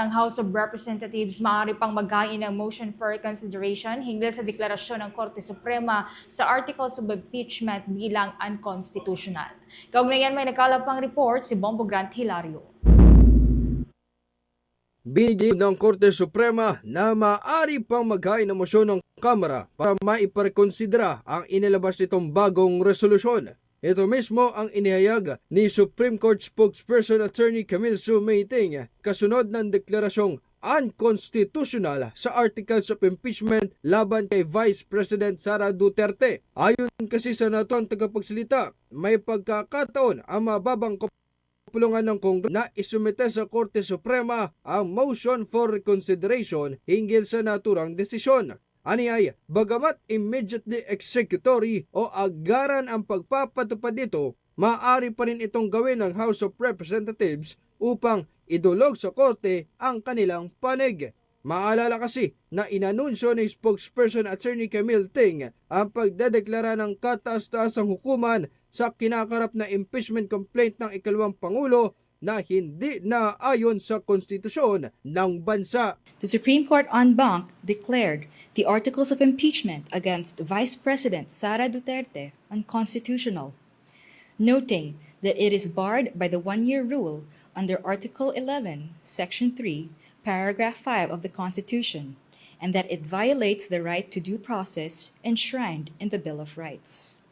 Ang House of Representatives maaari pang maghain ng motion for reconsideration hinggil sa deklarasyon ng Korte Suprema sa Articles of Impeachment bilang unconstitutional. Kaugnayan may nakalapang report si Bombo Grant Hilario. Binigay ng Korte Suprema na maaari pang maghain ng mosyon ng Kamara para maiparekonsidera ang inilabas nitong bagong resolusyon. Ito mismo ang inihayag ni Supreme Court spokesperson Attorney Camille Sumaiting kasunod ng deklarasyong unconstitutional sa Articles of Impeachment laban kay Vice President Sara Duterte. Ayon kasi sa natong tagapagsalita, may pagkakataon ang mababang kapulungan ng Kongreso na isumite sa Korte Suprema ang motion for reconsideration hinggil sa naturang desisyon. Aniyay, bagamat immediately executory o agaran ang pagpapatupad nito, maaari pa rin itong gawin ng House of Representatives upang idulog sa korte ang kanilang panig. Maalala kasi na inanunsyo ni spokesperson Attorney Camille Ting ang pagdedeklara ng kataas-taasang hukuman sa kinakarap na impeachment complaint ng ikalawang Pangulo na hindi naayon sa konstitusyon ng bansa. The Supreme Court en banc declared the articles of impeachment against Vice President Sara Duterte unconstitutional, noting that it is barred by the one-year rule under Article 11, Section 3, Paragraph 5 of the Constitution, and that it violates the right to due process enshrined in the Bill of Rights.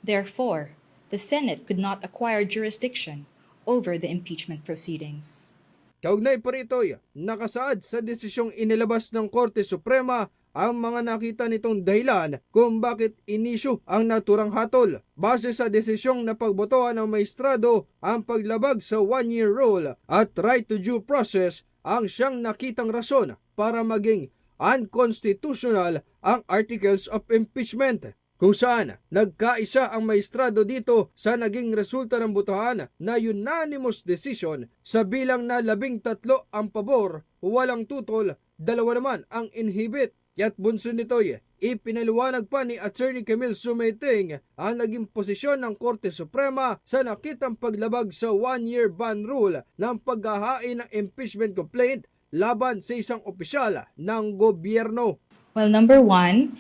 Therefore, the Senate could not acquire jurisdiction over the impeachment proceedings. Kaugnay pa rito, nakasaad sa desisyong inilabas ng Korte Suprema ang mga nakita nitong dahilan kung bakit inisyu ang naturang hatol. Base sa desisyong napagbotohan ng maestrado, ang paglabag sa one-year rule at right to due process ang siyang nakitang rason para maging unconstitutional ang Articles of Impeachment, kung saan nagkaisa ang maestrado dito sa naging resulta ng botohan na unanimous decision sa bilang na 13 ang pabor, walang tutol, 2 naman ang inhibit. Kaya't bunso nito'y ipinaliwanag pa ni Attorney Camille Sumaiting ang naging posisyon ng Korte Suprema sa nakitang paglabag sa one-year ban rule ng paghahain ng impeachment complaint laban sa isang opisyal ng gobyerno. Well, number one,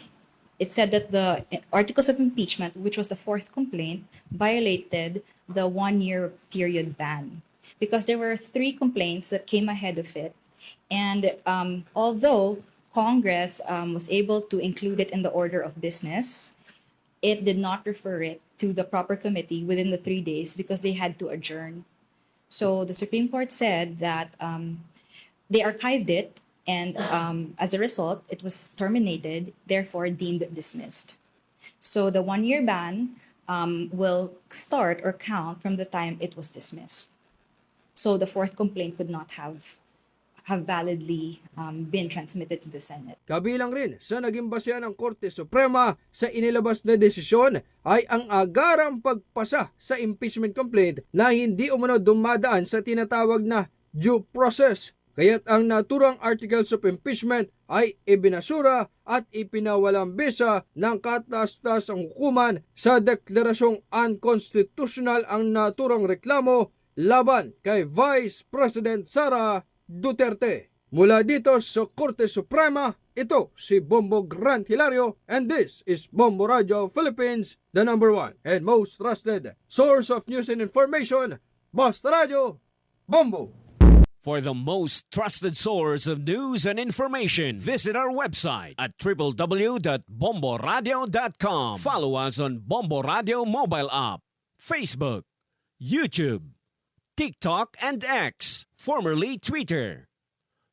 it said that the articles of impeachment, which was the fourth complaint, violated the one-year period ban because there were 3 complaints that came ahead of it. And although Congress was able to include it in the order of business, it did not refer it to the proper committee within the 3 days because they had to adjourn. So the Supreme Court said that they archived it, and as a result, it was terminated, therefore deemed dismissed. So the one-year ban will start or count from the time it was dismissed. So the fourth complaint could not have validly been transmitted to the Senate. Kabilang rin sa naging basehan ng Korte Suprema sa inilabas na desisyon ay ang agarang pagpasa sa impeachment complaint na hindi umano dumadaan sa tinatawag na due process. Kaya't ang naturang Articles of Impeachment ay ibinasura at ipinawalang bisa ng kataas-taasang hukuman sa deklarasyong unconstitutional ang naturang reklamo laban kay Vice President Sara Duterte. Mula dito sa Korte Suprema, ito si Bombo Grant Hilario, and this is Bombo Radio Philippines, the #1 and most trusted source of news and information. Basta Radio, Bombo! For the most trusted source of news and information, visit our website at www.bomboradio.com. Follow us on Bombo Radio mobile app, Facebook, YouTube, TikTok, and X, formerly Twitter.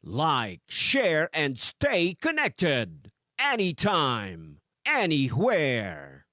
Like, share, and stay connected. Anytime, anywhere.